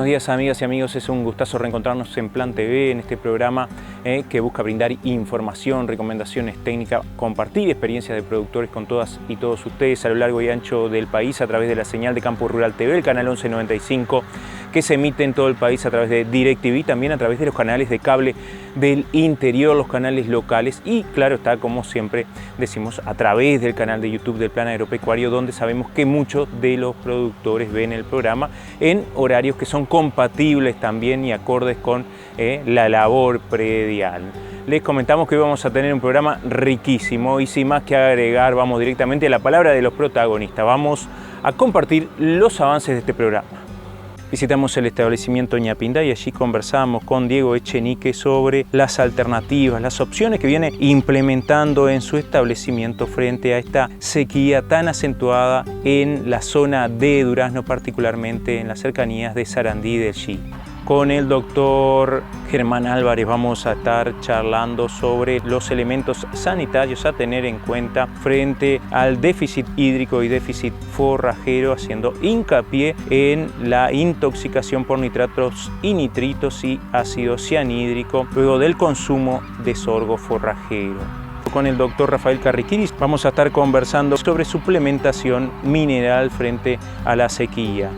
buenos días amigas y amigos, es un gustazo reencontrarnos en Plan TV, en este programa que busca brindar información, recomendaciones técnicas, compartir experiencias de productores con todas y todos ustedes a lo largo y ancho del país a través de la señal de Campo Rural TV, el canal 1195, que se emite en todo el país a través de DirecTV, también a través de los canales de cable del interior, los canales locales y claro está, como siempre decimos, a través del canal de YouTube del Plan Agropecuario, donde sabemos que muchos de los productores ven el programa en horarios que son compatibles también y acordes con la labor predial. Les comentamos que hoy vamos a tener un programa riquísimo y sin más que agregar, vamos directamente a la palabra de los protagonistas. Vamos a compartir los avances de este programa. Visitamos el establecimiento Ñapinda y allí conversamos con Diego Echenique sobre las alternativas, las opciones que viene implementando en su establecimiento frente a esta sequía tan acentuada en la zona de Durazno, particularmente en las cercanías de Sarandí del Chi. Con el doctor Germán Álvarez vamos a estar charlando sobre los elementos sanitarios a tener en cuenta frente al déficit hídrico y déficit forrajero, haciendo hincapié en la intoxicación por nitratos y nitritos y ácido cianhídrico luego del consumo de sorgo forrajero. Con el doctor Rafael Carriquiris vamos a estar conversando sobre suplementación mineral frente a la sequía.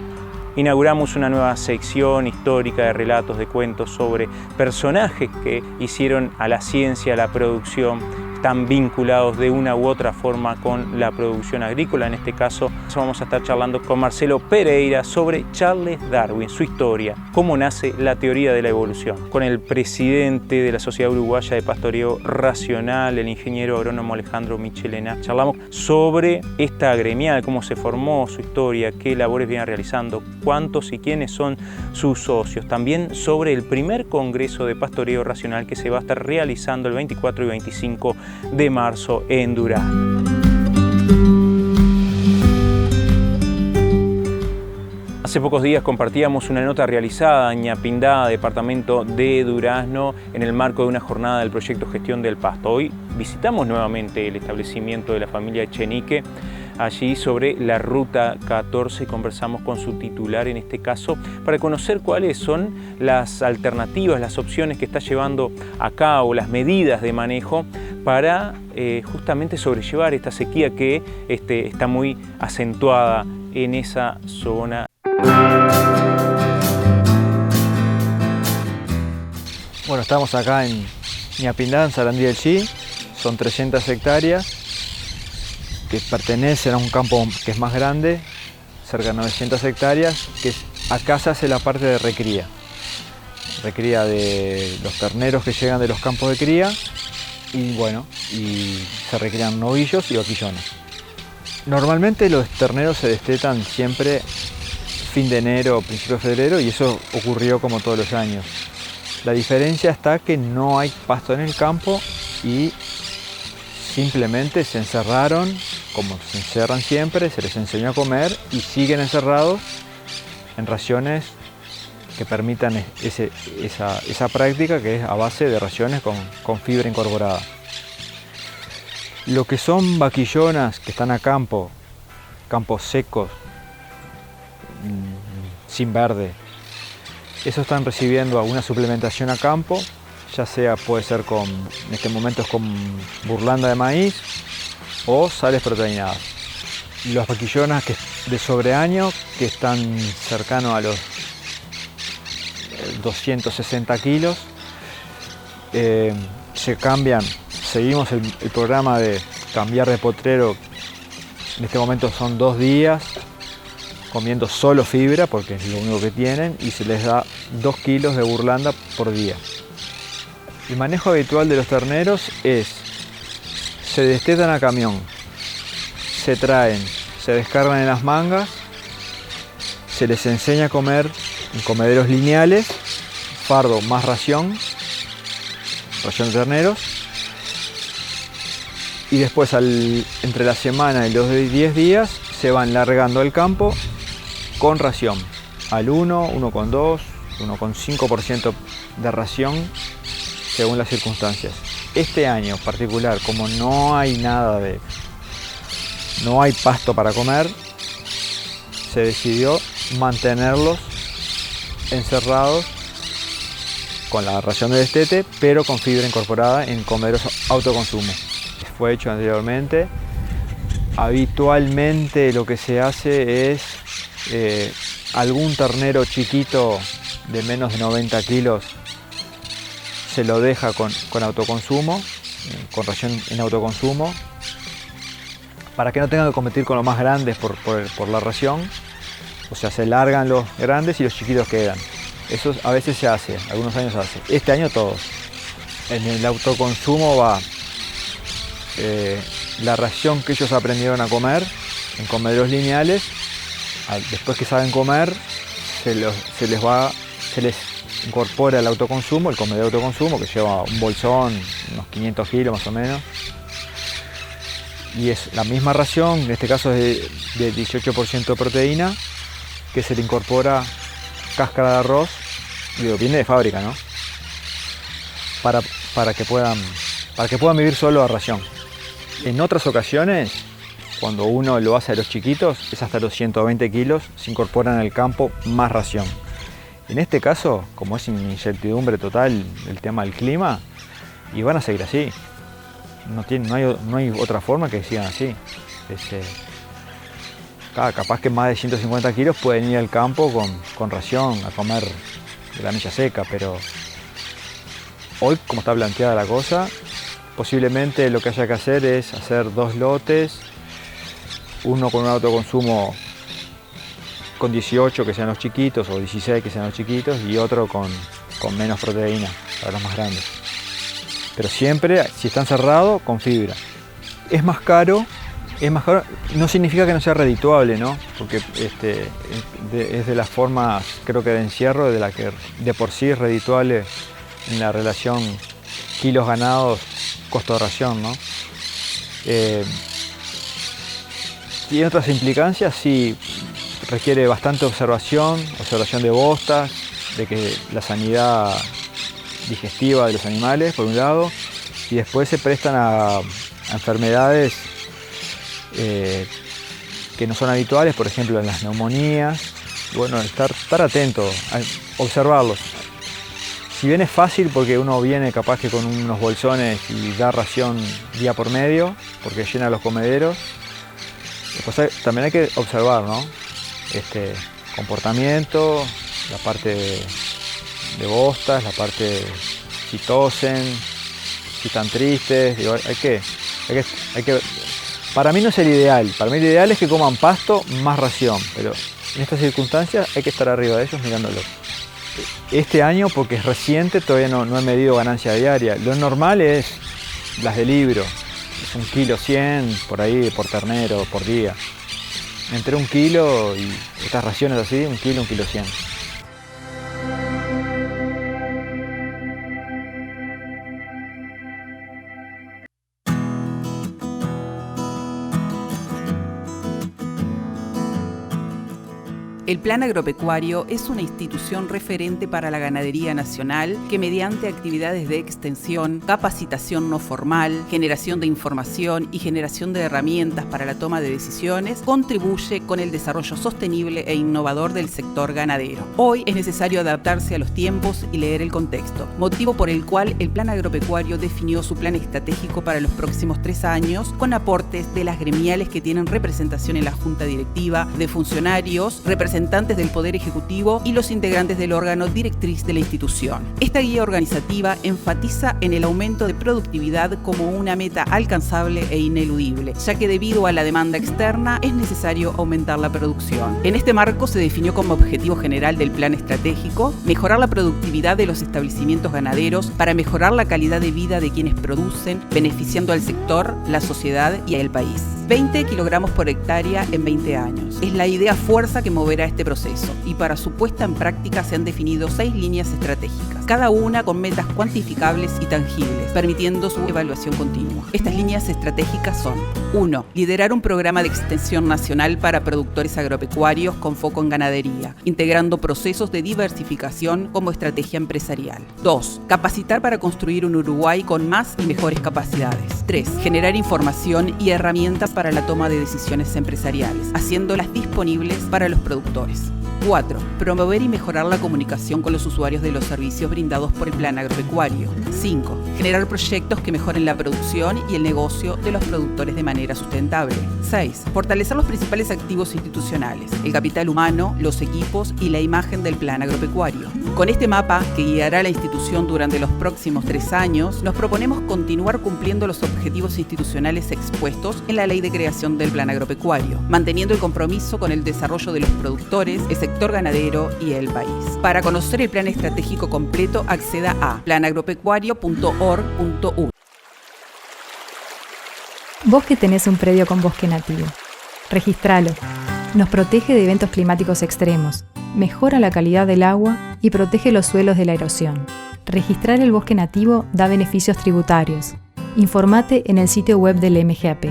Inauguramos una nueva sección histórica de relatos, de cuentos sobre personajes que hicieron a la ciencia, a la producción, están vinculados de una u otra forma con la producción agrícola. En este caso vamos a estar charlando con Marcelo Pereira sobre Charles Darwin, su historia, cómo nace la teoría de la evolución. Con el presidente de la Sociedad Uruguaya de Pastoreo Racional, el ingeniero agrónomo Alejandro Michelena, charlamos sobre esta gremial, cómo se formó, su historia, qué labores viene realizando, cuántos y quiénes son sus socios. También sobre el primer congreso de Pastoreo Racional que se va a estar realizando el 24 y 25 de marzo en Durazno. Hace pocos días compartíamos una nota realizada en Ñapinda, departamento de Durazno, en el marco de una jornada del proyecto Gestión del Pasto. Hoy visitamos nuevamente el establecimiento de la familia Echenique, allí sobre la Ruta 14, conversamos con su titular en este caso para conocer cuáles son las alternativas, las opciones que está llevando a cabo, las medidas de manejo para justamente sobrellevar esta sequía que está muy acentuada en esa zona. Bueno, estamos acá en Ñapinda, en Sarandí del Chi, son 300 hectáreas que pertenecen a un campo que es más grande, cerca de 900 hectáreas, que acá se hace la parte de recría de los terneros que llegan de los campos de cría y bueno, y se recrían novillos y vaquillones. Normalmente los terneros se destetan siempre fin de enero o principio de febrero y eso ocurrió como todos los años. La diferencia está que no hay pasto en el campo y simplemente se encerraron, como se encerran siempre, se les enseñó a comer y siguen encerrados en raciones que permitan esa práctica, que es a base de raciones con fibra incorporada. Lo que son vaquillonas que están a campos secos, sin verde, esos están recibiendo alguna suplementación a campo, ya sea puede ser en este momento es con burlanda de maíz o sales proteinadas. Las vaquillonas de sobreaño que están cercanos a los 260 kilos, se cambian, seguimos el programa de cambiar de potrero, en este momento son 2 días, comiendo solo fibra porque es lo único que tienen y se les da 2 kilos de burlanda por día. El manejo habitual de los terneros es, se destetan a camión, se traen, se descargan en las mangas, se les enseña a comer en comederos lineales, fardo más ración de terneros, y después entre la semana y los 10 días se van largando al campo con ración, al 1,2, 1,5% de ración según las circunstancias. Este año en particular, como no hay pasto para comer, se decidió mantenerlos encerrados con la ración de destete, pero con fibra incorporada en comederos autoconsumo. Fue hecho anteriormente. Habitualmente lo que se hace es algún ternero chiquito de menos de 90 kilos se lo deja con autoconsumo, con ración en autoconsumo, para que no tengan que competir con los más grandes por la ración. O sea, se largan los grandes y los chiquitos quedan. Eso a veces se hace, algunos años se hace. Este año todos. En el autoconsumo va la ración que ellos aprendieron a comer en comederos lineales. Después que saben comer, se les incorpora el autoconsumo, el comedor de autoconsumo, que lleva un bolsón, unos 500 kilos más o menos. Y es la misma ración, en este caso es de 18% de proteína, que se le incorpora cáscara de arroz, viene de fábrica, ¿no? Para que puedan vivir solo a ración. En otras ocasiones, cuando uno lo hace a los chiquitos, es hasta los 120 kilos, se incorpora en el campo más ración. En este caso, como es incertidumbre total el tema del clima, y van a seguir así. No hay otra forma que sigan así. Capaz que más de 150 kilos pueden ir al campo con ración a comer de la milla seca, pero hoy, como está planteada la cosa, posiblemente lo que haya que hacer es hacer 2 lotes, uno con un autoconsumo con 18 que sean los chiquitos o 16 que sean los chiquitos y otro con menos proteína para los más grandes. Pero siempre, si están cerrados, con fibra. Es más caro, no significa que no sea redituable, ¿no? Porque es de las formas, creo que de encierro, de la que de por sí es redituable en la relación kilos ganados, costo de ración, ¿no? Tiene otras implicancias, sí, requiere bastante observación de bostas, de que la sanidad digestiva de los animales, por un lado, y después se prestan a enfermedades que no son habituales, por ejemplo en las neumonías. Bueno, estar atento, observarlos. Si bien es fácil porque uno viene capaz que con unos bolsones y da ración día por medio, porque llena los comederos, después también hay que observar, ¿no? Comportamiento, la parte de bostas, la parte si tosen, si están tristes, digo, hay que. Para mí no es el ideal, para mí el ideal es que coman pasto más ración, pero en estas circunstancias hay que estar arriba de ellos mirándolos. Este año, porque es reciente, todavía no he medido ganancia diaria. Lo normal es las de libro, es 1,100 kg por ahí por ternero por día. Entre 1 kilo y estas raciones así, 1 kilo, 1,100 kg. El Plan Agropecuario es una institución referente para la ganadería nacional que mediante actividades de extensión, capacitación no formal, generación de información y generación de herramientas para la toma de decisiones contribuye con el desarrollo sostenible e innovador del sector ganadero. Hoy es necesario adaptarse a los tiempos y leer el contexto, motivo por el cual el Plan Agropecuario definió su plan estratégico para los próximos 3 años con aportes de las gremiales que tienen representación en la Junta Directiva, de funcionarios, representantes del Poder Ejecutivo y los integrantes del órgano directriz de la institución. Esta guía organizativa enfatiza en el aumento de productividad como una meta alcanzable e ineludible, ya que debido a la demanda externa es necesario aumentar la producción. En este marco se definió como objetivo general del plan estratégico mejorar la productividad de los establecimientos ganaderos para mejorar la calidad de vida de quienes producen, beneficiando al sector, la sociedad y al país. 20 kilogramos por hectárea en 20 años. Es la idea fuerza que moverá este proceso y para su puesta en práctica se han definido 6 líneas estratégicas, cada una con metas cuantificables y tangibles, permitiendo su evaluación continua. Estas líneas estratégicas son: 1. Liderar un programa de extensión nacional para productores agropecuarios con foco en ganadería, integrando procesos de diversificación como estrategia empresarial. 2. Capacitar para construir un Uruguay con más y mejores capacidades. 3. Generar información y herramientas para la toma de decisiones empresariales, haciéndolas disponibles para los productores. 4. Promover y mejorar la comunicación con los usuarios de los servicios brindados por el Plan Agropecuario. 5. Generar proyectos que mejoren la producción y el negocio de los productores de manera sustentable. 6. Fortalecer los principales activos institucionales, el capital humano, los equipos y la imagen del Plan Agropecuario. Con este mapa, que guiará a la institución durante los próximos 3 años, nos proponemos continuar cumpliendo los objetivos institucionales expuestos en la Ley de Creación del Plan Agropecuario, manteniendo el compromiso con el desarrollo de los productores, el sector ganadero y el país. Para conocer el plan estratégico completo, acceda a planagropecuario.org.uy. Vos que tenés un predio con bosque nativo, registralo. Nos protege de eventos climáticos extremos, mejora la calidad del agua y protege los suelos de la erosión. Registrar el bosque nativo da beneficios tributarios. Informate en el sitio web del MGAP.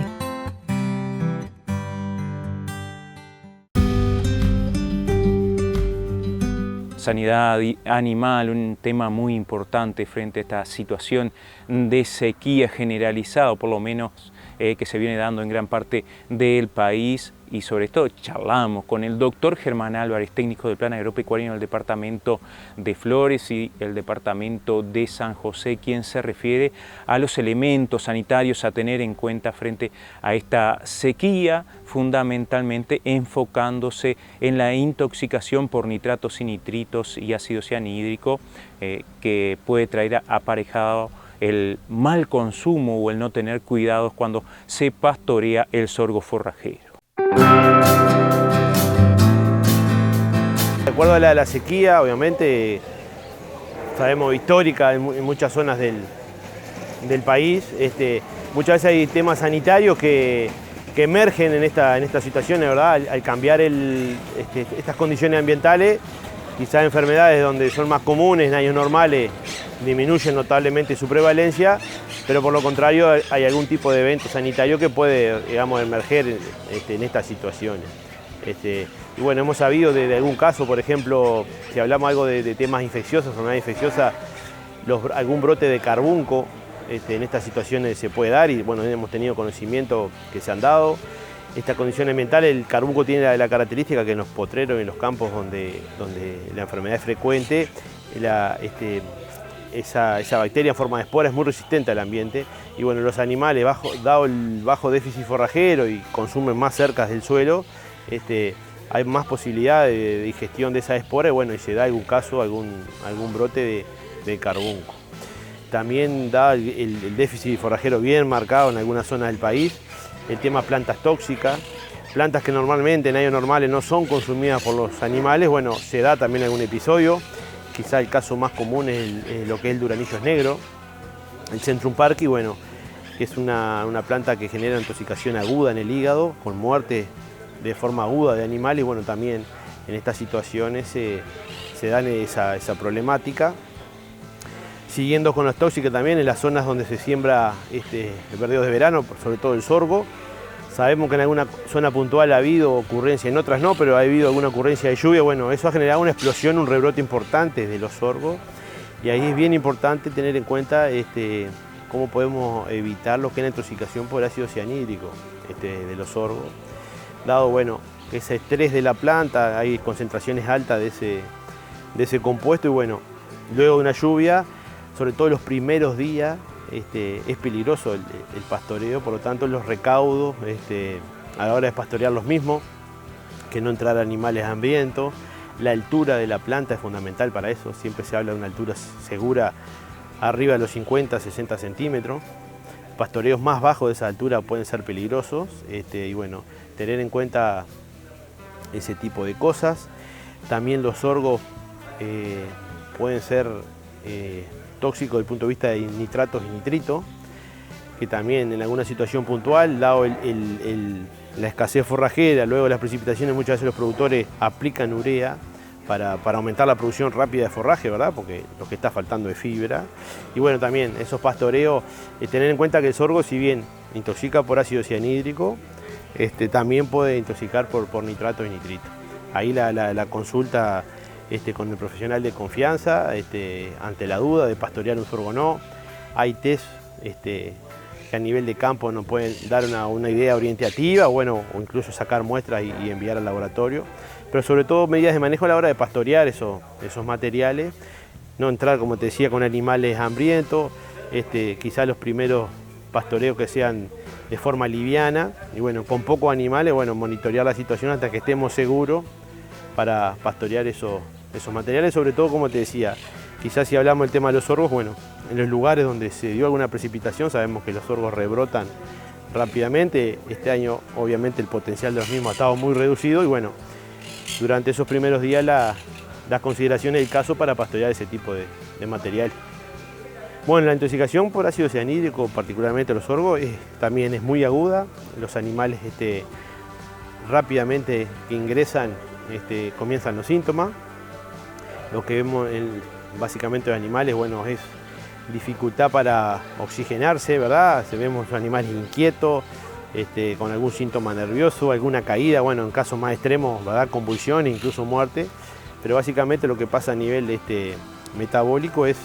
Sanidad animal, un tema muy importante frente a esta situación de sequía generalizada, por lo menos que se viene dando en gran parte del país, y sobre todo charlamos con el doctor Germán Álvarez, técnico del Plan Agropecuario en el departamento de Flores y el departamento de San José, quien se refiere a los elementos sanitarios a tener en cuenta frente a esta sequía, fundamentalmente enfocándose en la intoxicación por nitratos y nitritos y ácido cianhídrico que puede traer aparejado el mal consumo o el no tener cuidados cuando se pastorea el sorgo forrajero. De acuerdo a la sequía, obviamente, sabemos histórica en muchas zonas del país, muchas veces hay temas sanitarios que emergen en esta situación, ¿verdad? Al cambiar estas condiciones ambientales, quizás enfermedades donde son más comunes en años normales disminuyen notablemente su prevalencia, pero por lo contrario hay algún tipo de evento sanitario que puede, digamos, emerger en estas situaciones. Y bueno, hemos sabido de algún caso, por ejemplo, si hablamos algo de temas infecciosos, enfermedad infecciosa, algún brote de carbunco en estas situaciones se puede dar, y bueno, hemos tenido conocimiento que se han dado. Esta condición ambiental, el carbunco tiene la característica que en los potreros y en los campos donde la enfermedad es frecuente, esa bacteria en forma de espora es muy resistente al ambiente, y bueno, los animales, dado el bajo déficit forrajero y consumen más cerca del suelo, hay más posibilidad de digestión de esa espora, y bueno, y se da algún caso, algún brote de carbunco. También da el déficit forrajero bien marcado en algunas zonas del país, el tema plantas tóxicas, plantas que normalmente en años normales no son consumidas por los animales, bueno, se da también algún episodio. Quizá el caso más común es lo que es el duranillo negro, el Centrum Parky, bueno, que es una planta que genera intoxicación aguda en el hígado, con muerte de forma aguda de animales, y bueno, también en estas situaciones se dan esa problemática. Siguiendo con las tóxicas también, en las zonas donde se siembra el verdeo de verano, sobre todo el sorgo, sabemos que en alguna zona puntual ha habido ocurrencia, en otras no, pero ha habido alguna ocurrencia de lluvia. Bueno, eso ha generado una explosión, un rebrote importante de los sorgos, y ahí es bien importante tener en cuenta cómo podemos evitar lo que es la intoxicación por ácido cianhídrico de los sorgos. Dado, bueno, ese estrés de la planta, hay concentraciones altas de ese compuesto, y bueno, luego de una lluvia, sobre todo los primeros días, es peligroso el pastoreo, por lo tanto los recaudos a la hora de pastorear los mismos, que no entrar animales hambrientos. La altura de la planta es fundamental para eso, siempre se habla de una altura segura arriba de los 50-60 centímetros. Pastoreos más bajos de esa altura pueden ser peligrosos, y bueno, tener en cuenta ese tipo de cosas. También los sorgos pueden ser tóxicos desde el punto de vista de nitratos y nitritos, que también en alguna situación puntual, dado la escasez forrajera, luego de las precipitaciones, muchas veces los productores aplican urea para aumentar la producción rápida de forraje, ¿verdad? Porque lo que está faltando es fibra. Y bueno, también esos pastoreos, tener en cuenta que el sorgo, si bien intoxica por ácido cianhídrico, también puede intoxicar por nitratos y nitritos. Ahí la consulta con el profesional de confianza, ante la duda de pastorear un sorgo o no. Hay test que a nivel de campo nos pueden dar una idea orientativa, bueno, o incluso sacar muestras y enviar al laboratorio pero sobre todo medidas de manejo a la hora de pastorear esos materiales, no entrar, como te decía, con animales hambrientos, quizás los primeros pastoreos que sean de forma liviana y bueno, con pocos animales, bueno, monitorear la situación hasta que estemos seguros para pastorear esos materiales, sobre todo, como te decía, quizás si hablamos del tema de los sorgos, bueno, en los lugares donde se dio alguna precipitación sabemos que los sorgos rebrotan rápidamente. Este año obviamente el potencial de los mismos ha estado muy reducido y bueno, durante esos primeros días las consideraciones del caso para pastorear ese tipo de material. Bueno, la intoxicación por ácido cianhídrico, particularmente los sorgos, también es muy aguda. Los animales rápidamente que ingresan comienzan los síntomas. Lo que vemos básicamente los animales, bueno, es dificultad para oxigenarse, ¿verdad? Vemos los animales inquietos, con algún síntoma nervioso, alguna caída, bueno, en casos más extremos, ¿verdad? Convulsiones, incluso muerte. Pero básicamente lo que pasa a nivel metabólico es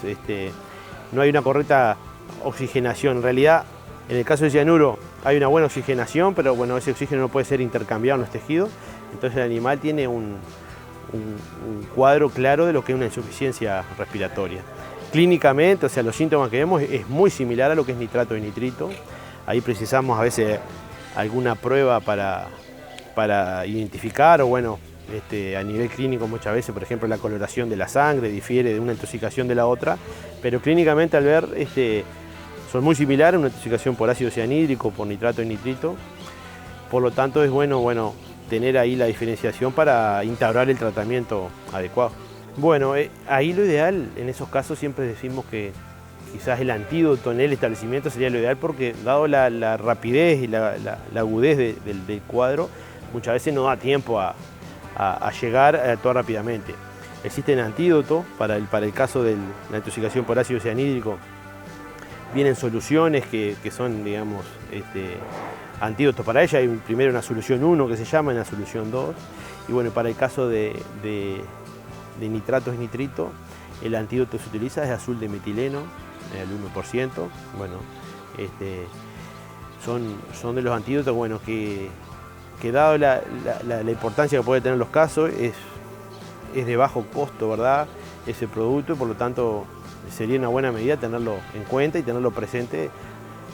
no hay una correcta oxigenación. En realidad, en el caso del cianuro hay una buena oxigenación, pero bueno, ese oxígeno no puede ser intercambiado en los tejidos. Entonces el animal tiene un cuadro claro de lo que es una insuficiencia respiratoria. Clínicamente, o sea, los síntomas que vemos es muy similar a lo que es nitrato y nitrito. Ahí precisamos a veces alguna prueba para identificar o bueno, a nivel clínico muchas veces, por ejemplo, la coloración de la sangre difiere de una intoxicación de la otra, pero clínicamente al ver son muy similares, una intoxicación por ácido cianhídrico, por nitrato y nitrito. Por lo tanto es bueno tener ahí la diferenciación para instaurar el tratamiento adecuado. Bueno, ahí lo ideal, en esos casos siempre decimos que quizás el antídoto en el establecimiento sería lo ideal porque dado la rapidez y la agudez del cuadro, muchas veces no da tiempo a llegar a actuar rápidamente. Existen antídotos para el caso de la intoxicación por ácido cianhídrico. Vienen soluciones que son, digamos, antídotos para ella. Hay primero una solución 1 que se llama, y una solución 2. Y bueno, para el caso de nitratos y nitrito, el antídoto que se utiliza es azul de metileno, al 1%. Bueno, son de los antídotos, bueno, que dado la importancia que puede tener los casos, es de bajo costo, ¿verdad?, ese producto, y por lo tanto sería una buena medida tenerlo en cuenta y tenerlo presente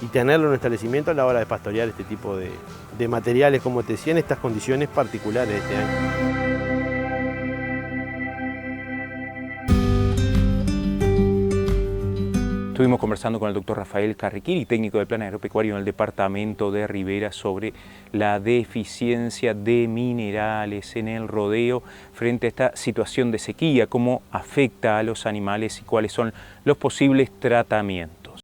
y tenerlo en el establecimiento a la hora de pastorear este tipo de materiales, como te decía, en estas condiciones particulares de este año. Estuvimos conversando con el doctor Rafael Carriquiri, técnico del Plan Agropecuario en el departamento de Rivera, sobre la deficiencia de minerales en el rodeo frente a esta situación de sequía, cómo afecta a los animales y cuáles son los posibles tratamientos.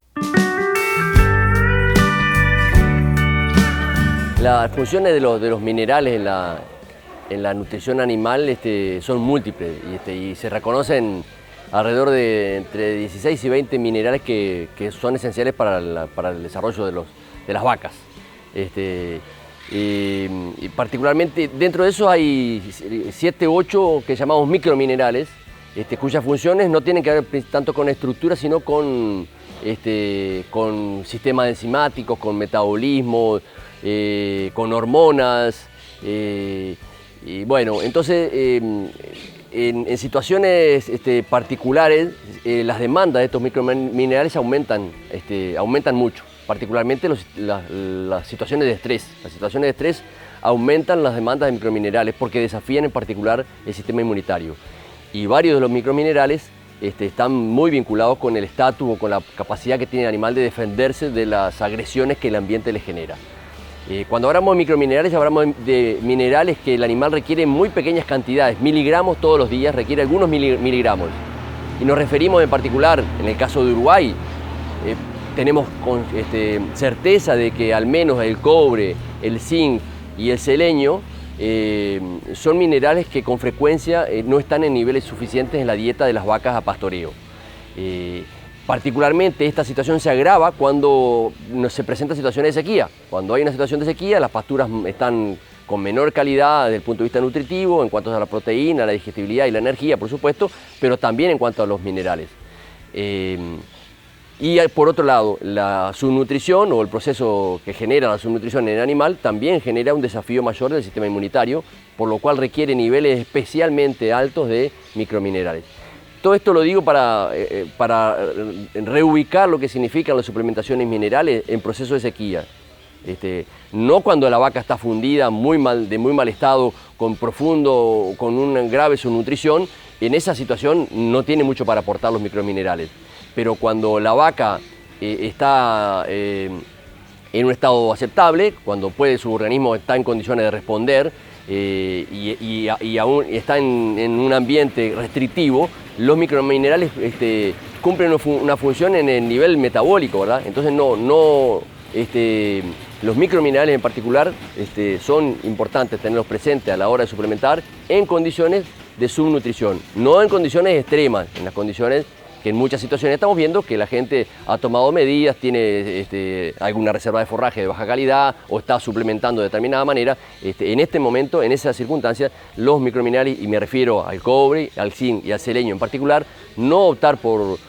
Las funciones de los minerales en la nutrición animal son múltiples y se reconocen alrededor de entre 16 y 20 minerales que son esenciales para el desarrollo de las vacas. Y particularmente dentro de eso hay 7 u 8 que llamamos microminerales, cuyas funciones no tienen que ver tanto con estructura, sino con sistemas enzimáticos, con metabolismo, con hormonas. Y bueno, entonces en situaciones particulares, las demandas de estos microminerales aumentan mucho, particularmente las situaciones de estrés. Las situaciones de estrés aumentan las demandas de microminerales porque desafían en particular el sistema inmunitario. Y varios de los microminerales están muy vinculados con el estatus o con la capacidad que tiene el animal de defenderse de las agresiones que el ambiente le genera. Cuando hablamos de microminerales, hablamos de minerales que el animal requiere en muy pequeñas cantidades, miligramos todos los días, requiere algunos miligramos. Y nos referimos en particular, en el caso de Uruguay, tenemos certeza de que al menos el cobre, el zinc y el selenio son minerales que con frecuencia no están en niveles suficientes en la dieta de las vacas a pastoreo. Particularmente esta situación se agrava cuando se presentan situaciones de sequía. Cuando hay una situación de sequía, las pasturas están con menor calidad desde el punto de vista nutritivo, en cuanto a la proteína, la digestibilidad y la energía, por supuesto, pero también en cuanto a los minerales. Y por otro lado, la subnutrición o el proceso que genera la subnutrición en el animal también genera un desafío mayor del sistema inmunitario, por lo cual requiere niveles especialmente altos de microminerales. Todo esto lo digo para reubicar lo que significan las suplementaciones minerales en proceso de sequía. No cuando la vaca está fundida, de muy mal estado, con una grave subnutrición, en esa situación no tiene mucho para aportar los microminerales. Pero cuando la vaca está en un estado aceptable, cuando su organismo está en condiciones de responder y aún está en un ambiente restrictivo, los microminerales cumplen una función en el nivel metabólico, ¿verdad? Entonces los microminerales en particular son importantes tenerlos presentes a la hora de suplementar en condiciones de subnutrición, no en condiciones extremas, en las condiciones que en muchas situaciones estamos viendo que la gente ha tomado medidas, tiene alguna reserva de forraje de baja calidad o está suplementando de determinada manera. En este momento, en esas circunstancias, los microminerales, y me refiero al cobre, al zinc y al selenio en particular, no optar por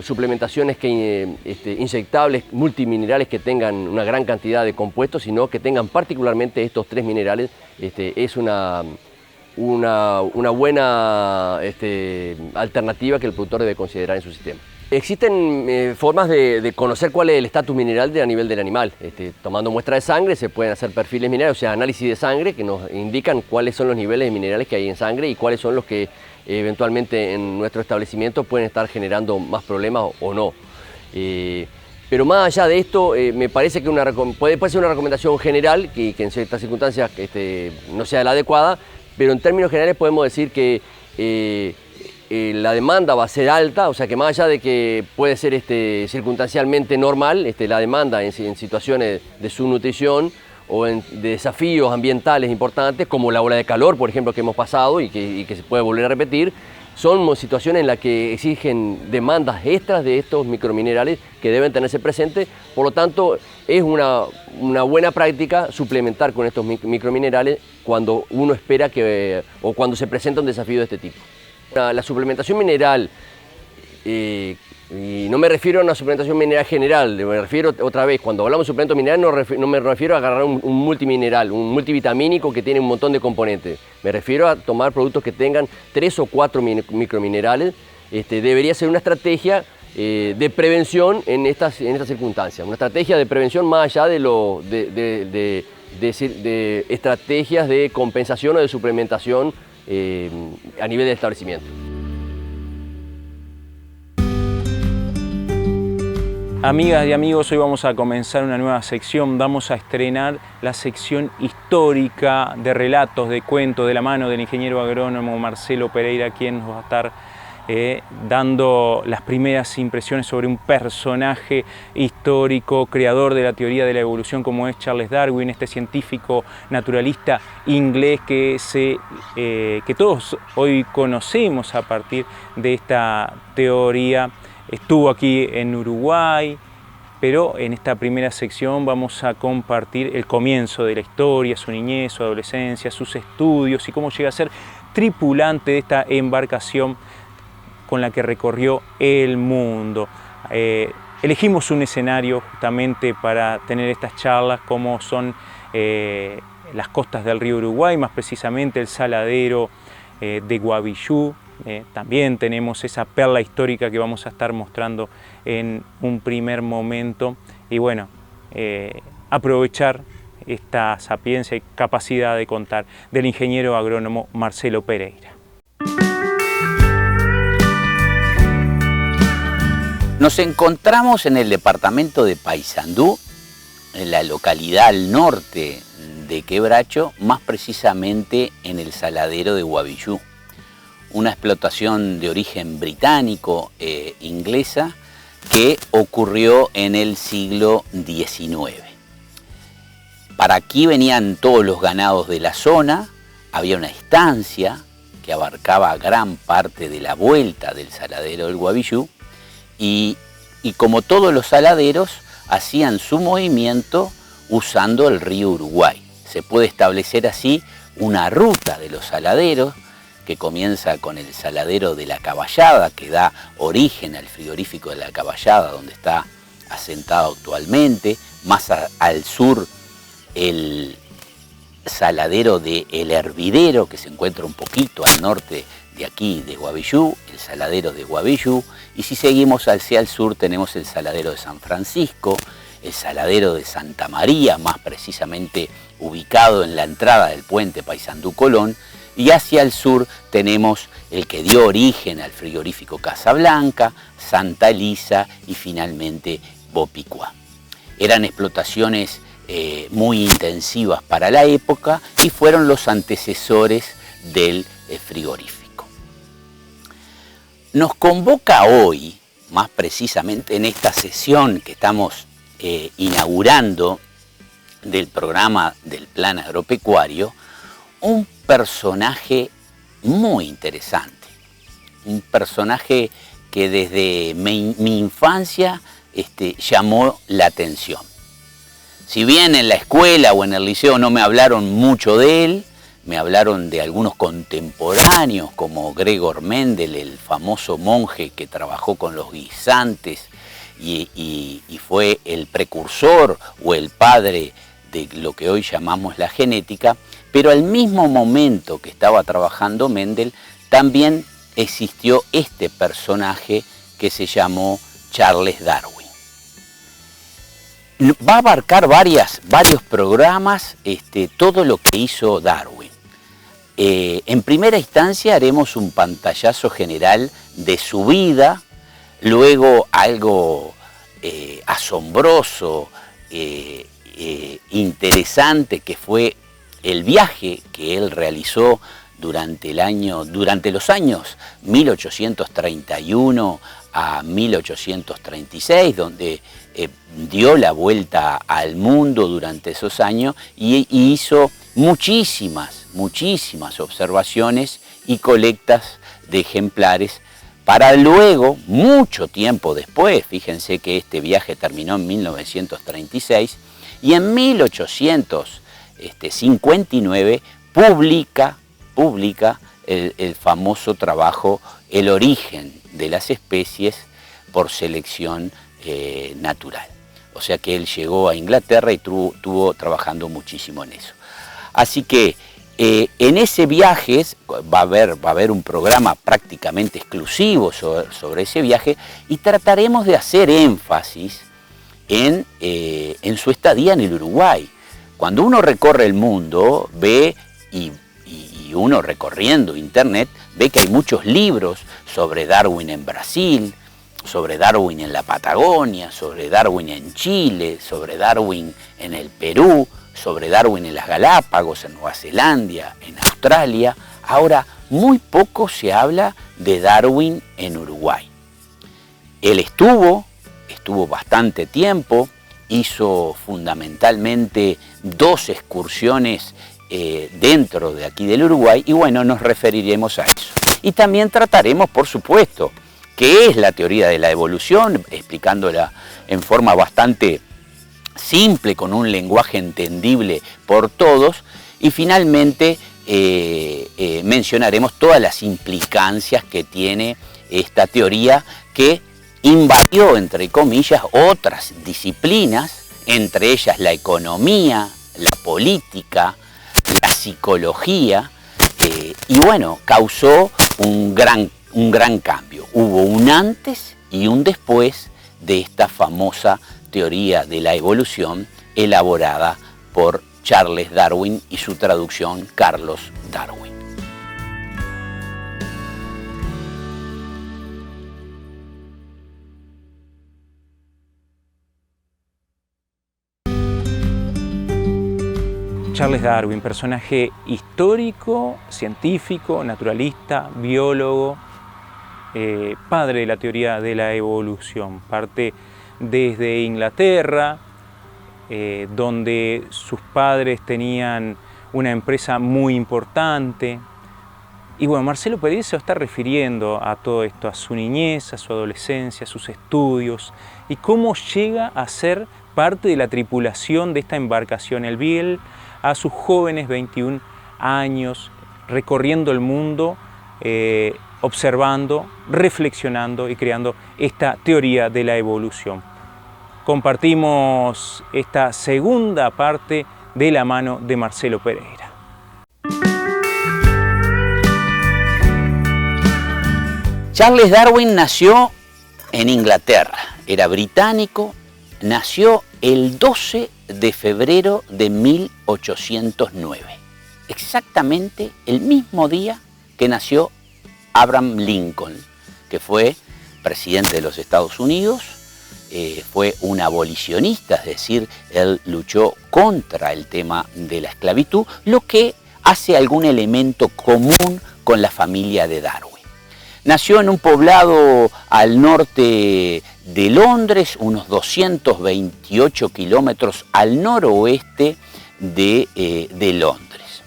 suplementaciones inyectables multiminerales que tengan una gran cantidad de compuestos, sino que tengan particularmente estos 3 minerales. Es una buena alternativa que el productor debe considerar en su sistema. Existen formas de conocer cuál es el estatus mineral a nivel del animal. Tomando muestra de sangre se pueden hacer perfiles minerales, o sea, análisis de sangre que nos indican cuáles son los niveles de minerales que hay en sangre y cuáles son los que eventualmente en nuestro establecimiento pueden estar generando más problemas o no. Pero más allá de esto, me parece que puede ser una recomendación general que en ciertas circunstancias no sea la adecuada, pero en términos generales podemos decir que la demanda va a ser alta, o sea que más allá de que puede ser circunstancialmente normal, la demanda en situaciones de subnutrición o de desafíos ambientales importantes, como la ola de calor, por ejemplo, que hemos pasado y que se puede volver a repetir, son situaciones en las que exigen demandas extras de estos microminerales que deben tenerse presentes. Por lo tanto, es una buena práctica suplementar con estos microminerales cuando uno espera o cuando se presenta un desafío de este tipo. La suplementación mineral, y no me refiero a una suplementación mineral general, me refiero otra vez, cuando hablamos de suplemento mineral no me refiero a agarrar un multimineral, un multivitamínico que tiene un montón de componentes. Me refiero a tomar productos que tengan 3 o 4 microminerales. Debería ser una estrategia de prevención en estas circunstancias, una estrategia de prevención más allá de estrategias de compensación o de suplementación a nivel del establecimiento. Amigas y amigos, hoy vamos a comenzar una nueva sección. Vamos a estrenar la sección histórica de relatos, de cuentos, de la mano del ingeniero agrónomo Marcelo Pereira, quien nos va a estar dando las primeras impresiones sobre un personaje histórico, creador de la teoría de la evolución como es Charles Darwin, este científico naturalista inglés que todos hoy conocemos a partir de esta teoría. Estuvo aquí en Uruguay, pero en esta primera sección vamos a compartir el comienzo de la historia, su niñez, su adolescencia, sus estudios y cómo llega a ser tripulante de esta embarcación con la que recorrió el mundo. Elegimos un escenario justamente para tener estas charlas, como son las costas del río Uruguay, más precisamente el saladero de Guavillú. También tenemos esa perla histórica que vamos a estar mostrando en un primer momento y bueno, aprovechar esta sapiencia y capacidad de contar del ingeniero agrónomo Marcelo Pereira. Nos encontramos en el departamento de Paysandú, en la localidad al norte de Quebracho, más precisamente en el saladero de Guavillú. Una explotación de origen británico inglesa que ocurrió en el siglo XIX. Para aquí venían todos los ganados de la zona, había una estancia que abarcaba gran parte de la vuelta del saladero del Guavillú y como todos los saladeros hacían su movimiento usando el río Uruguay. Se puede establecer así una ruta de los saladeros que comienza con el saladero de la Caballada, que da origen al frigorífico de la Caballada, donde está asentado actualmente. Más al sur, el saladero de El Hervidero, que se encuentra un poquito al norte de aquí, de Guavillú, el saladero de Guavillú. Y si seguimos hacia el sur, tenemos el saladero de San Francisco, el saladero de Santa María, más precisamente ubicado en la entrada del puente Paysandú-Colón. Y hacia el sur tenemos el que dio origen al frigorífico Casablanca, Santa Elisa y finalmente Bopicuá. Eran explotaciones muy intensivas para la época y fueron los antecesores del frigorífico. Nos convoca hoy, más precisamente en esta sesión que estamos inaugurando del programa del Plan Agropecuario, un personaje muy interesante, un personaje que desde mi infancia llamó la atención. Si bien en la escuela o en el liceo no me hablaron mucho de él, me hablaron de algunos contemporáneos como Gregor Mendel, el famoso monje que trabajó con los guisantes y fue el precursor o el padre de lo que hoy llamamos la genética, pero al mismo momento que estaba trabajando Mendel, también existió este personaje que se llamó Charles Darwin. Va a abarcar varios programas todo lo que hizo Darwin. En primera instancia haremos un pantallazo general de su vida, luego algo asombroso, interesante, que fue el viaje que él realizó durante los años 1831 a 1836, donde dio la vuelta al mundo durante esos años y hizo muchísimas observaciones y colectas de ejemplares para luego, mucho tiempo después, fíjense que este viaje terminó en 1936, y en 1859 publica el famoso trabajo El origen de las especies por selección natural. O sea que él llegó a Inglaterra y estuvo trabajando muchísimo en eso. Así que en ese viaje va a haber un programa prácticamente exclusivo sobre ese viaje, y trataremos de hacer énfasis en su estadía en el Uruguay. Cuando uno recorre el mundo, ve y uno recorriendo internet, ve que hay muchos libros sobre Darwin en Brasil, sobre Darwin en la Patagonia, sobre Darwin en Chile, sobre Darwin en el Perú, sobre Darwin en las Galápagos, en Nueva Zelanda, en Australia. Ahora, muy poco se habla de Darwin en Uruguay. Él estuvo bastante tiempo, hizo fundamentalmente 2 excursiones dentro de aquí del Uruguay, y bueno, nos referiremos a eso. Y también trataremos, por supuesto, qué es la teoría de la evolución, explicándola en forma bastante simple, con un lenguaje entendible por todos, y finalmente mencionaremos todas las implicancias que tiene esta teoría, que invadió, entre comillas, otras disciplinas, entre ellas la economía, la política, la psicología, y bueno, causó un gran cambio. Hubo un antes y un después de esta famosa teoría de la evolución elaborada por Charles Darwin y su traducción Carlos Darwin. Charles Darwin, personaje histórico, científico, naturalista, biólogo, padre de la teoría de la evolución. Parte desde Inglaterra, donde sus padres tenían una empresa muy importante. Y bueno, Marcelo Pereira se está refiriendo a todo esto, a su niñez, a su adolescencia, a sus estudios, y cómo llega a ser parte de la tripulación de esta embarcación. Él a sus jóvenes 21 años recorriendo el mundo observando, reflexionando y creando esta teoría de la evolución. Compartimos esta segunda parte de la mano de Marcelo Pereira. Charles Darwin nació en Inglaterra, era británico, nació el 12 de febrero de 1809, exactamente el mismo día que nació Abraham Lincoln, que fue presidente de los Estados Unidos, fue un abolicionista, es decir, él luchó contra el tema de la esclavitud, lo que hace algún elemento común con la familia de Darwin. Nació en un poblado al norte de Londres, unos 228 kilómetros al noroeste de Londres.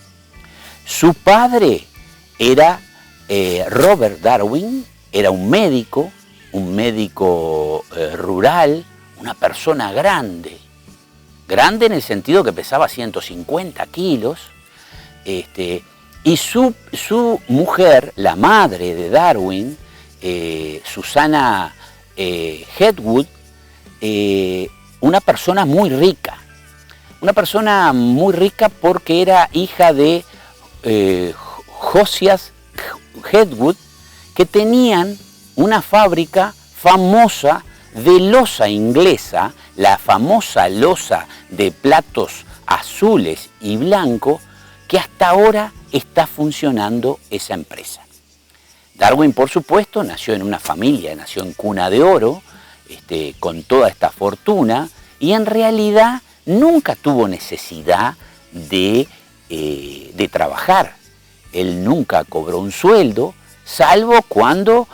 Su padre era Robert Darwin, era un médico rural, una persona grande en el sentido que pesaba 150 kilos, y su mujer, la madre de Darwin, Susana Hedwood, una persona muy rica porque era hija de Josias Hedwood, que tenían una fábrica famosa de loza inglesa, la famosa loza de platos azules y blancos, que hasta ahora está funcionando esa empresa. Darwin, por supuesto, nació en una familia, nació en cuna de oro, con toda esta fortuna, y en realidad nunca tuvo necesidad de trabajar. Él nunca cobró un sueldo, salvo cuando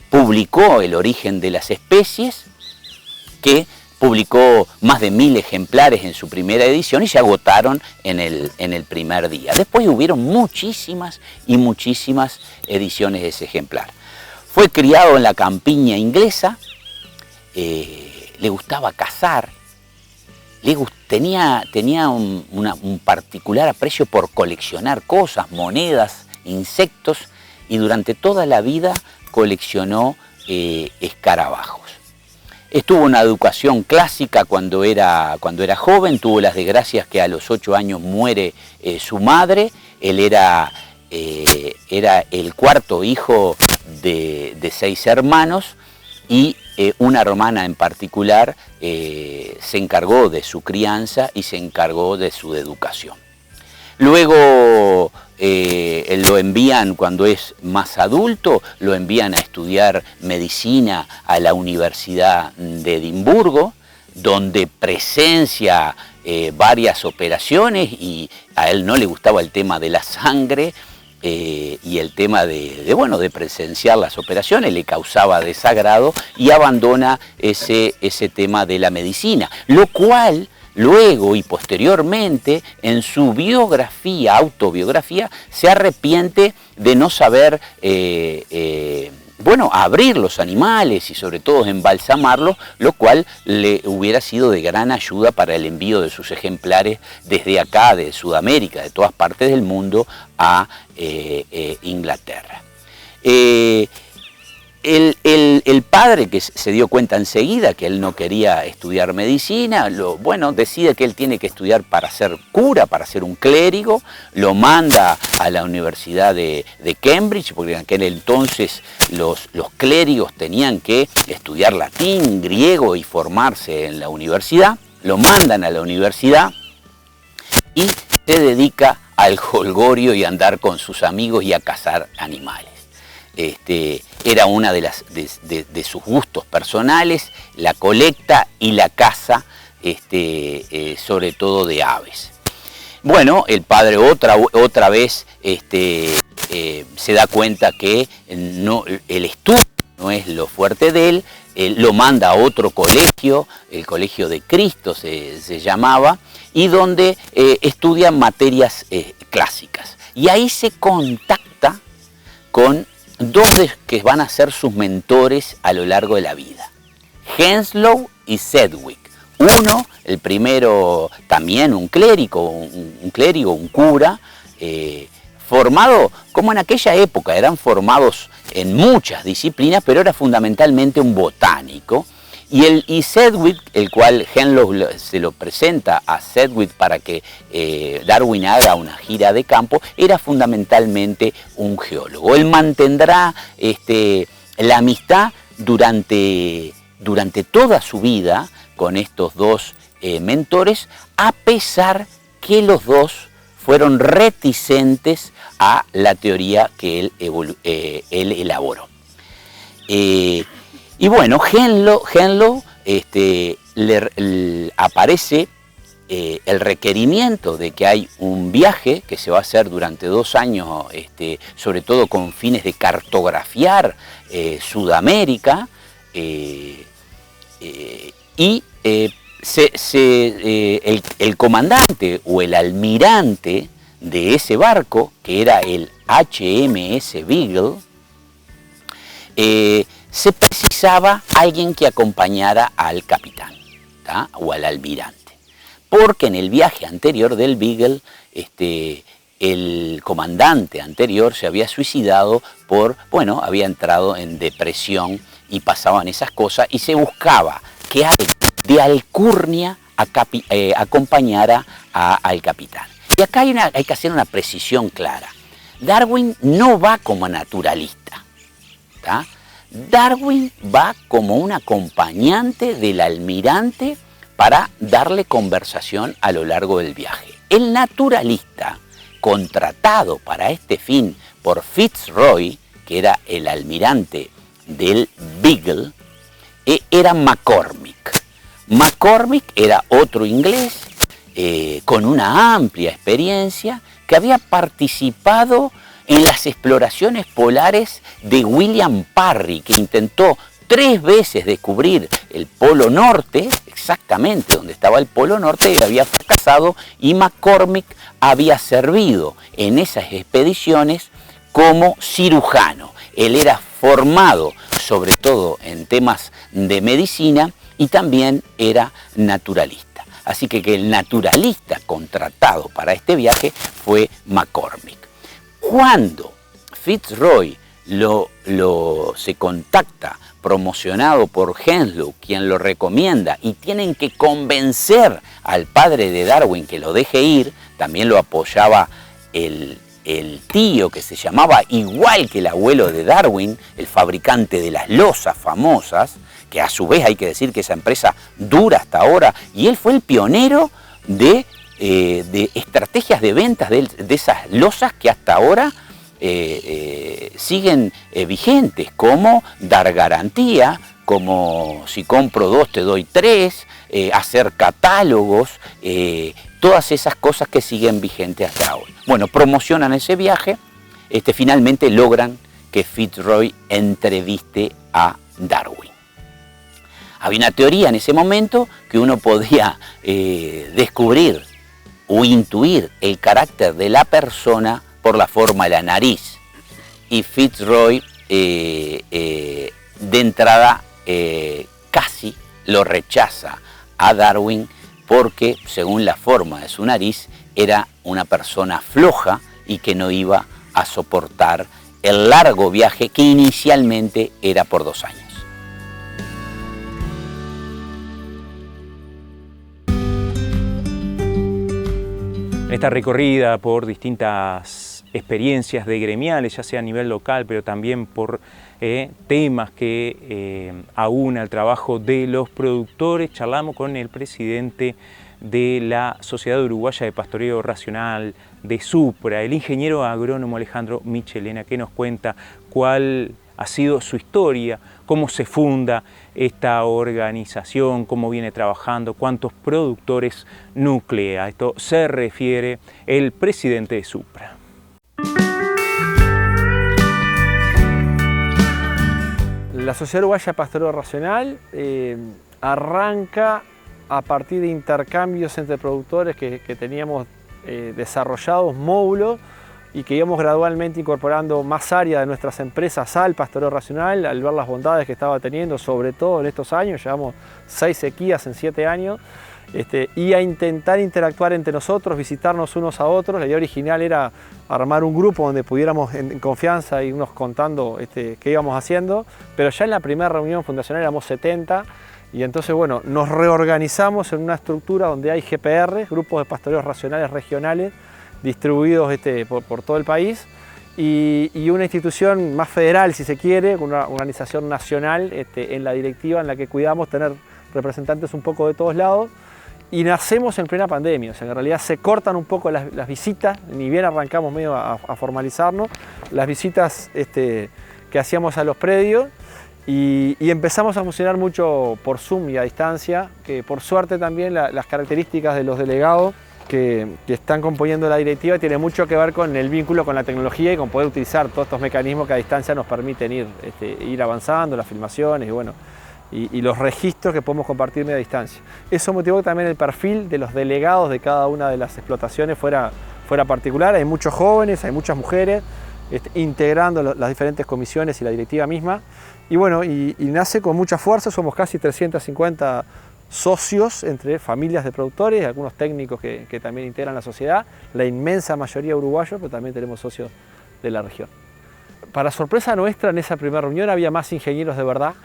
publicó El origen de las especies, que publicó más de 1000 ejemplares en su primera edición y se agotaron en el primer día. Después hubieron muchísimas y muchísimas ediciones de ese ejemplar. Fue criado en la campiña inglesa, le gustaba cazar, tenía un particular aprecio por coleccionar cosas, monedas, insectos, y durante toda la vida coleccionó escarabajos. Estuvo una educación clásica cuando era joven, tuvo las desgracias que a los 8 años muere su madre. Él era el cuarto hijo de 6 hermanos, y una hermana en particular se encargó de su crianza y se encargó de su educación. Luego lo envían, cuando es más adulto, lo envían a estudiar medicina a la Universidad de Edimburgo, donde presencia varias operaciones, y a él no le gustaba el tema de la sangre, y el tema de presenciar las operaciones le causaba desagrado, y abandona ese tema de la medicina, lo cual luego y posteriormente en su autobiografía, se arrepiente de no saber abrir los animales y sobre todo embalsamarlos, lo cual le hubiera sido de gran ayuda para el envío de sus ejemplares desde acá, de Sudamérica, de todas partes del mundo, a Inglaterra. El padre, que se dio cuenta enseguida que él no quería estudiar medicina, decide que él tiene que estudiar para ser cura, para ser un clérigo, lo manda a la Universidad de Cambridge, porque en aquel entonces los clérigos tenían que estudiar latín, griego y formarse en la universidad. Lo mandan a la universidad y se dedica al jolgorio y a andar con sus amigos y a cazar animales. Era una de sus gustos personales, la colecta y la caza, sobre todo de aves. Bueno, el padre otra vez se da cuenta que el estudio no es lo fuerte de él, lo manda a otro colegio, el Colegio de Cristo se llamaba, y donde estudia materias clásicas. Y ahí se contacta con dos que van a ser sus mentores a lo largo de la vida, Henslow y Sedgwick. Uno, el primero, también un clérigo, un cura, formado como en aquella época, eran formados en muchas disciplinas, pero era fundamentalmente un botánico. Y Sedgwick, el cual Henlow se lo presenta a Sedgwick para que Darwin haga una gira de campo, era fundamentalmente un geólogo. Él mantendrá la amistad durante toda su vida con estos dos mentores, a pesar que los dos fueron reticentes a la teoría que él elaboró. Y bueno, Henlow le aparece el requerimiento de que hay un viaje que se va a hacer durante 2 años, sobre todo con fines de cartografiar Sudamérica, y el comandante o el almirante de ese barco, que era el HMS Beagle, se precisaba alguien que acompañara al capitán, ¿tá? O al almirante. Porque en el viaje anterior del Beagle, el comandante anterior se había suicidado había entrado en depresión y pasaban esas cosas, y se buscaba que alguien de alcurnia acompañara al capitán. Y acá hay que hacer una precisión clara. Darwin no va como naturalista, ¿tá? Darwin va como un acompañante del almirante para darle conversación a lo largo del viaje. El naturalista, contratado para este fin por Fitzroy, que era el almirante del Beagle, era McCormick. McCormick era otro inglés con una amplia experiencia que había participado en las exploraciones polares de William Parry, que intentó 3 veces descubrir el Polo Norte, exactamente donde estaba el Polo Norte, y había fracasado, y McCormick había servido en esas expediciones como cirujano. Él era formado sobre todo en temas de medicina y también era naturalista. Así que el naturalista contratado para este viaje fue McCormick. Cuando Fitzroy se contacta, promocionado por Henlow, quien lo recomienda, y tienen que convencer al padre de Darwin que lo deje ir, también lo apoyaba el tío, que se llamaba igual que el abuelo de Darwin, el fabricante de las losas famosas, que a su vez hay que decir que esa empresa dura hasta ahora, y él fue el pionero de estrategias de ventas de esas losas que hasta ahora siguen vigentes, como dar garantía, como si compro 2 te doy 3, hacer catálogos, todas esas cosas que siguen vigentes hasta hoy. Bueno, promocionan ese viaje, finalmente logran que Fitzroy entreviste a Darwin. Había una teoría en ese momento que uno podía descubrir o intuir el carácter de la persona por la forma de la nariz. Y Fitzroy de entrada casi lo rechaza a Darwin porque, según la forma de su nariz, era una persona floja y que no iba a soportar el largo viaje que inicialmente era por 2 años. Esta recorrida por distintas experiencias de gremiales, ya sea a nivel local, pero también por temas que aúna el trabajo de los productores, charlamos con el presidente de la Sociedad Uruguaya de Pastoreo Racional, de SUPRA, el ingeniero agrónomo Alejandro Michelena, que nos cuenta cuál ha sido su historia, cómo se funda esta organización, cómo viene trabajando, cuántos productores nuclea. Esto se refiere el presidente de SUPRA. La Sociedad Uruguaya de Pastoreo Racional arranca a partir de intercambios entre productores que teníamos desarrollados, módulos, y que íbamos gradualmente incorporando más áreas de nuestras empresas al pastoreo racional, al ver las bondades que estaba teniendo, sobre todo en estos años. Llevamos 6 sequías en 7 años, y a intentar interactuar entre nosotros, visitarnos unos a otros. La idea original era armar un grupo donde pudiéramos en confianza irnos contando qué íbamos haciendo, pero ya en la primera reunión fundacional éramos 70 y entonces bueno, nos reorganizamos en una estructura donde hay GPR, grupos de pastoreos racionales regionales, distribuidos por todo el país, y una institución más federal, si se quiere, con una organización nacional en la directiva en la que cuidamos tener representantes un poco de todos lados. Y nacemos en plena pandemia, o sea, en realidad se cortan un poco las visitas, ni bien arrancamos medio a formalizarnos, las visitas que hacíamos a los predios, y empezamos a funcionar mucho por Zoom y a distancia, que por suerte también las características de los delegados que están componiendo la directiva tienen mucho que ver con el vínculo con la tecnología y con poder utilizar todos estos mecanismos que a distancia nos permiten ir avanzando, las filmaciones y bueno, y los registros que podemos compartir media distancia. Eso motivó que también el perfil de los delegados de cada una de las explotaciones fuera particular. Hay muchos jóvenes, hay muchas mujeres integrando las diferentes comisiones y la directiva misma. Y bueno, y nace con mucha fuerza, somos casi 350 socios entre familias de productores y algunos técnicos que también integran la sociedad, la inmensa mayoría uruguayos, pero también tenemos socios de la región. Para sorpresa nuestra, en esa primera reunión había más ingenieros de verdad,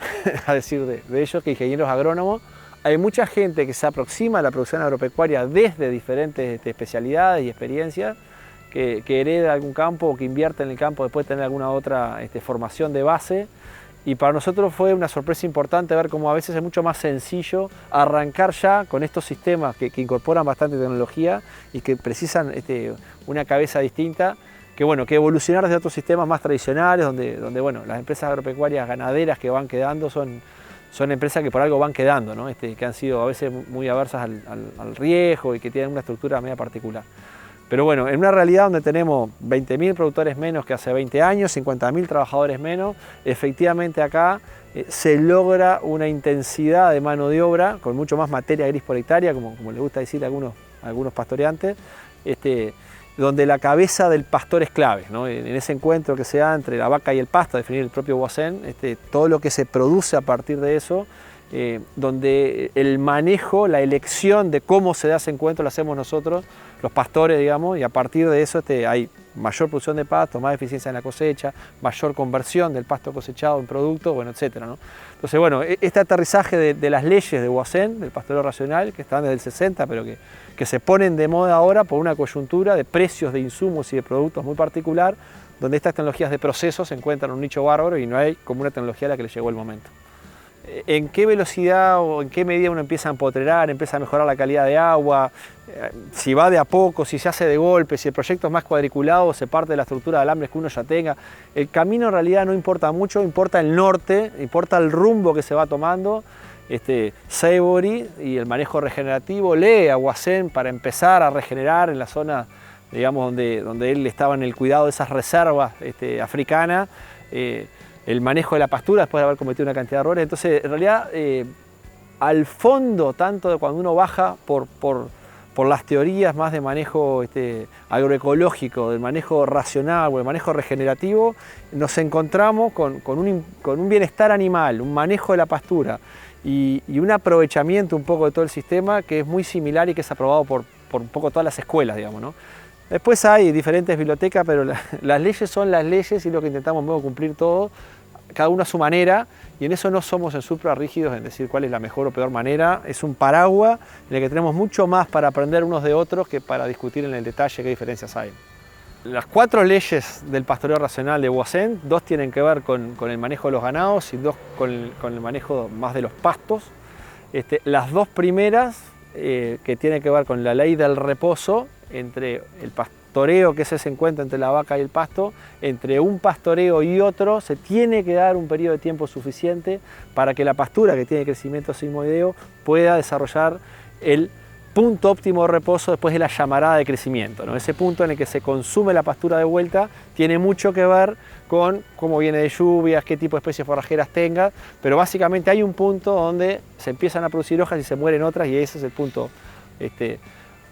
a decir de ellos, que ingenieros agrónomos. Hay mucha gente que se aproxima a la producción agropecuaria desde diferentes especialidades y experiencias, que hereda algún campo o que invierte en el campo después de tener alguna otra formación de base. Y para nosotros fue una sorpresa importante ver cómo a veces es mucho más sencillo arrancar ya con estos sistemas que incorporan bastante tecnología y que precisan una cabeza distinta, que evolucionar desde otros sistemas más tradicionales, donde bueno, las empresas agropecuarias ganaderas que van quedando son empresas que por algo van quedando, ¿no? Que han sido a veces muy aversas al riesgo y que tienen una estructura media particular. Pero bueno, en una realidad donde tenemos 20.000 productores menos que hace 20 años, 50.000 trabajadores menos, efectivamente acá se logra una intensidad de mano de obra con mucho más materia gris por hectárea, como les gusta decir a algunos pastoreantes, donde la cabeza del pastor es clave, ¿no? En ese encuentro que se da entre la vaca y el pasto, a definir el propio Huacén, todo lo que se produce a partir de eso, donde el manejo, la elección de cómo se da ese encuentro lo hacemos nosotros, los pastores, digamos, y a partir de eso hay mayor producción de pasto, más eficiencia en la cosecha, mayor conversión del pasto cosechado en producto, bueno, etcétera, ¿no? Entonces, bueno, este aterrizaje de las leyes de Huacén, del pastoreo racional, que están desde el 60, pero que se ponen de moda ahora por una coyuntura de precios de insumos y de productos muy particular, donde estas tecnologías de proceso se encuentran en un nicho bárbaro y no hay como una tecnología a la que le llegó el momento. ¿En qué velocidad o en qué medida uno empieza a empotrerar, empieza a mejorar la calidad de agua? Si va de a poco, si se hace de golpe, si el proyecto es más cuadriculado, se parte de la estructura de alambres que uno ya tenga. El camino en realidad no importa mucho, importa el norte, importa el rumbo que se va tomando. Savory y el manejo regenerativo lee a Huacén para empezar a regenerar en la zona, digamos, donde él estaba en el cuidado de esas reservas africanas. El manejo de la pastura después de haber cometido una cantidad de errores. Entonces, en realidad, al fondo, tanto de cuando uno baja por las teorías más de manejo agroecológico, del manejo racional o el manejo regenerativo, nos encontramos con un bienestar animal, un manejo de la pastura y un aprovechamiento un poco de todo el sistema que es muy similar y que es aprobado por un poco todas las escuelas, digamos, ¿no? Después hay diferentes bibliotecas, pero las leyes son las leyes y lo que intentamos luego cumplir todo, cada uno a su manera, y en eso no somos en supra rígidos en decir cuál es la mejor o peor manera. Es un paraguas en el que tenemos mucho más para aprender unos de otros que para discutir en el detalle qué diferencias hay. Las 4 leyes del pastoreo racional de Huacén, 2 tienen que ver con el manejo de los ganados y 2 con el manejo más de los pastos. Las 2 primeras, que tienen que ver con la ley del reposo, entre el pastoreo, que es ese encuentro entre la vaca y el pasto, entre un pastoreo y otro, se tiene que dar un periodo de tiempo suficiente para que la pastura, que tiene crecimiento sigmoideo, pueda desarrollar el punto óptimo de reposo después de la llamarada de crecimiento, ¿no? Ese punto en el que se consume la pastura de vuelta tiene mucho que ver con cómo viene de lluvias, qué tipo de especies forrajeras tenga, pero básicamente hay un punto donde se empiezan a producir hojas y se mueren otras, y ese es el punto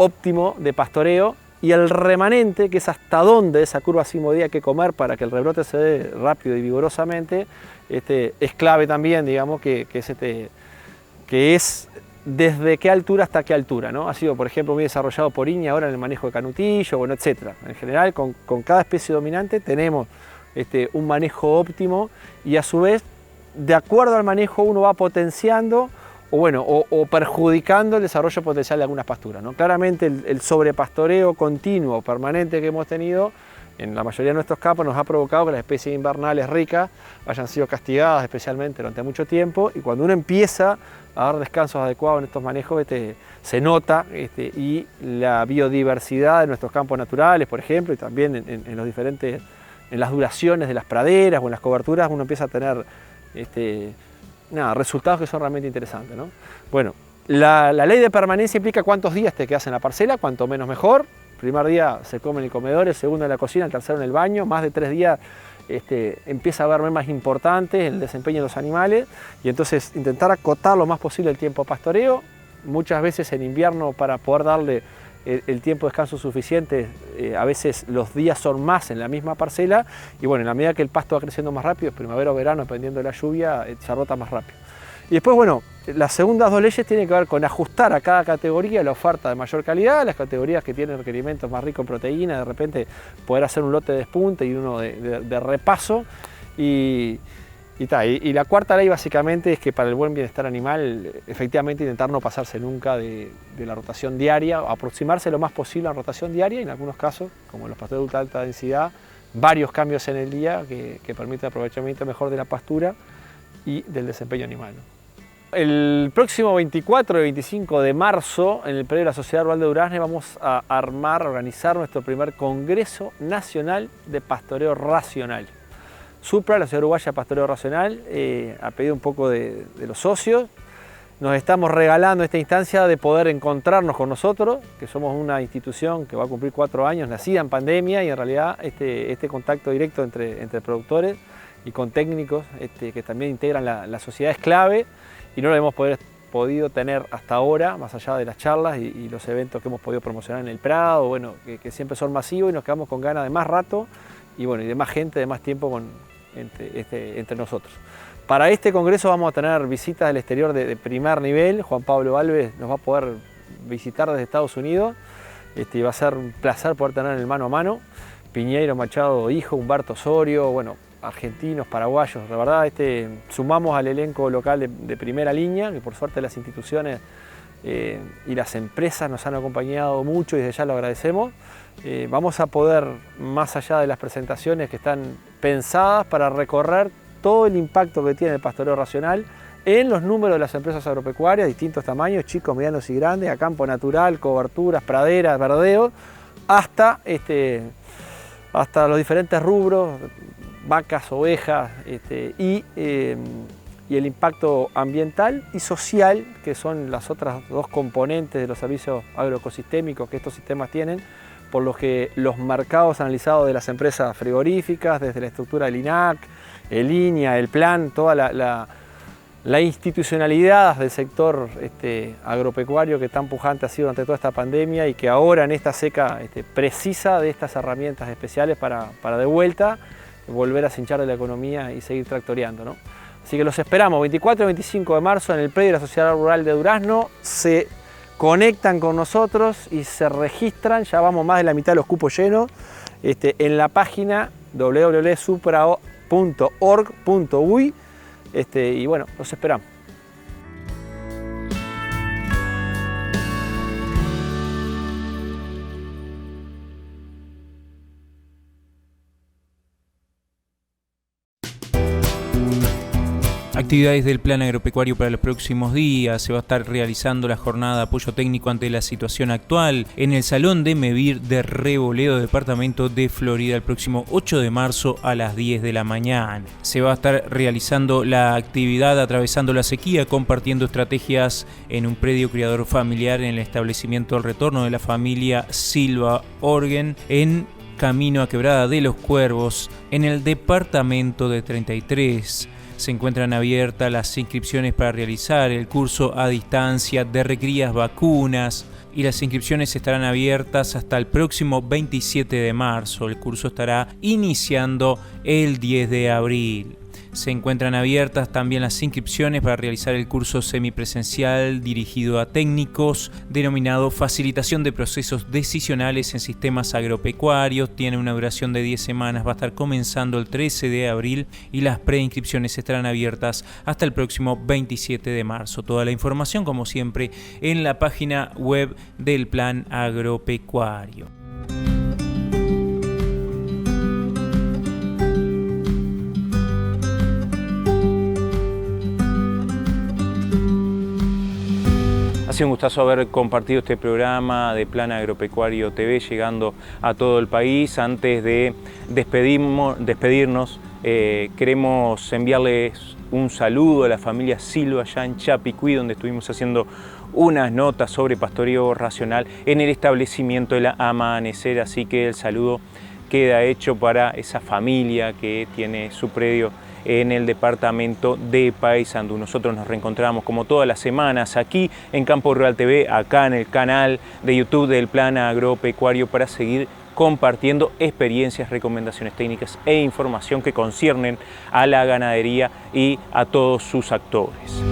óptimo de pastoreo, y el remanente, que es hasta dónde esa curva sigmoidea hay que comer para que el rebrote se dé rápido y vigorosamente, es clave también, digamos, que es desde qué altura hasta qué altura, ¿no? Ha sido, por ejemplo, muy desarrollado por INI ahora en el manejo de canutillo, bueno, etc. En general, con cada especie dominante tenemos un manejo óptimo y a su vez, de acuerdo al manejo, uno va potenciando o perjudicando el desarrollo potencial de algunas pasturas, ¿no? Claramente el sobrepastoreo continuo, permanente que hemos tenido en la mayoría de nuestros campos nos ha provocado que las especies invernales ricas hayan sido castigadas especialmente durante mucho tiempo, y cuando uno empieza a dar descansos adecuados en estos manejos se nota y la biodiversidad de nuestros campos naturales, por ejemplo, y también en los diferentes, en las duraciones de las praderas o en las coberturas, uno empieza a tener resultados que son realmente interesantes, ¿no? Bueno, la ley de permanencia implica cuántos días te quedas en la parcela, cuanto menos mejor. El primer día se come en el comedor, el segundo en la cocina, el tercero en el baño. Más de 3 días empieza a haber mermas importantes en el desempeño de los animales, y entonces intentar acotar lo más posible el tiempo de pastoreo, muchas veces en invierno para poder darle el tiempo de descanso suficiente. A veces los días son más en la misma parcela, y bueno, en la medida que el pasto va creciendo más rápido, primavera o verano, dependiendo de la lluvia, se rota más rápido. Y después, bueno, las segundas 2 leyes tienen que ver con ajustar a cada categoría la oferta de mayor calidad, las categorías que tienen requerimientos más ricos en proteína, de repente poder hacer un lote de despunte y uno de repaso. Y la cuarta ley básicamente es que para el buen bienestar animal, efectivamente intentar no pasarse nunca de la rotación diaria, aproximarse lo más posible a la rotación diaria, y en algunos casos, como en los pastores de alta densidad, varios cambios en el día que permiten aprovechamiento mejor de la pastura y del desempeño animal, ¿no? El próximo 24 y 25 de marzo, en el predio de la Sociedad Rural de Durazno, vamos a organizar nuestro primer Congreso Nacional de Pastoreo Racional. SUPRA, la Sociedad Uruguaya de Pastoreo Racional, a pedido un poco de los socios, nos estamos regalando esta instancia de poder encontrarnos con nosotros, que somos una institución que va a cumplir 4 años, nacida en pandemia, y en realidad este contacto directo entre productores y con técnicos que también integran la sociedad es clave, y no lo hemos podido tener hasta ahora, más allá de las charlas y los eventos que hemos podido promocionar en el Prado, bueno, que siempre son masivos, y nos quedamos con ganas de más rato y de más gente, de más tiempo entre nosotros. Para este congreso vamos a tener visitas del exterior de primer nivel. Juan Pablo Alves nos va a poder visitar desde Estados Unidos, y va a ser un placer poder tener en el mano a mano. Piñeiro Machado hijo, Humberto Osorio, bueno, argentinos, paraguayos, la verdad sumamos al elenco local de primera línea, que por suerte las instituciones y las empresas nos han acompañado mucho y desde ya lo agradecemos. Vamos a poder, más allá de las presentaciones que están pensadas para recorrer todo el impacto que tiene el pastoreo racional en los números de las empresas agropecuarias, distintos tamaños, chicos, medianos y grandes, a campo natural, coberturas, praderas, verdeos, hasta los diferentes rubros, vacas, ovejas, y el impacto ambiental y social, que son las otras 2 componentes de los servicios agroecosistémicos que estos sistemas tienen, por los que los mercados analizados de las empresas frigoríficas, desde la estructura del INAC, el INIA, el plan, toda la institucionalidad del sector agropecuario que tan pujante ha sido durante toda esta pandemia, y que ahora en esta seca precisa de estas herramientas especiales para de vuelta volver a cinchar de la economía y seguir tractoreando, ¿no? Así que los esperamos 24 y 25 de marzo en el predio de la Sociedad Rural de Durazno. Se conectan con nosotros y se registran, ya vamos más de la mitad de los cupos llenos, en la página www.supra.org.uy, y bueno, los esperamos. Actividades del Plan Agropecuario para los próximos días. Se va a estar realizando la jornada de apoyo técnico ante la situación actual en el Salón de Mevir de Rebolledo, departamento de Florida, el próximo 8 de marzo a las 10 de la mañana. Se va a estar realizando la actividad atravesando la sequía, compartiendo estrategias en un predio criador familiar en el establecimiento del retorno de la familia Silva Orgen en Camino a Quebrada de los Cuervos, en el departamento de 33. Se encuentran abiertas las inscripciones para realizar el curso a distancia de recrías vacunas, y las inscripciones estarán abiertas hasta el próximo 27 de marzo. El curso estará iniciando el 10 de abril. Se encuentran abiertas también las inscripciones para realizar el curso semipresencial dirigido a técnicos, denominado Facilitación de Procesos Decisionales en Sistemas Agropecuarios. Tiene una duración de 10 semanas, va a estar comenzando el 13 de abril y las preinscripciones estarán abiertas hasta el próximo 27 de marzo. Toda la información, como siempre, en la página web del Plan Agropecuario. Ha sido un gustazo haber compartido este programa de Plan Agropecuario TV, llegando a todo el país. Antes de despedirnos, queremos enviarles un saludo a la familia Silva allá en Chapicuí, donde estuvimos haciendo unas notas sobre pastoreo racional en el establecimiento de la Amanecer. Así que el saludo queda hecho para esa familia que tiene su predio en el departamento de Paysandú. Nosotros nos reencontramos como todas las semanas aquí en Campo Rural TV, acá en el canal de YouTube del Plan Agropecuario, para seguir compartiendo experiencias, recomendaciones técnicas e información que conciernen a la ganadería y a todos sus actores.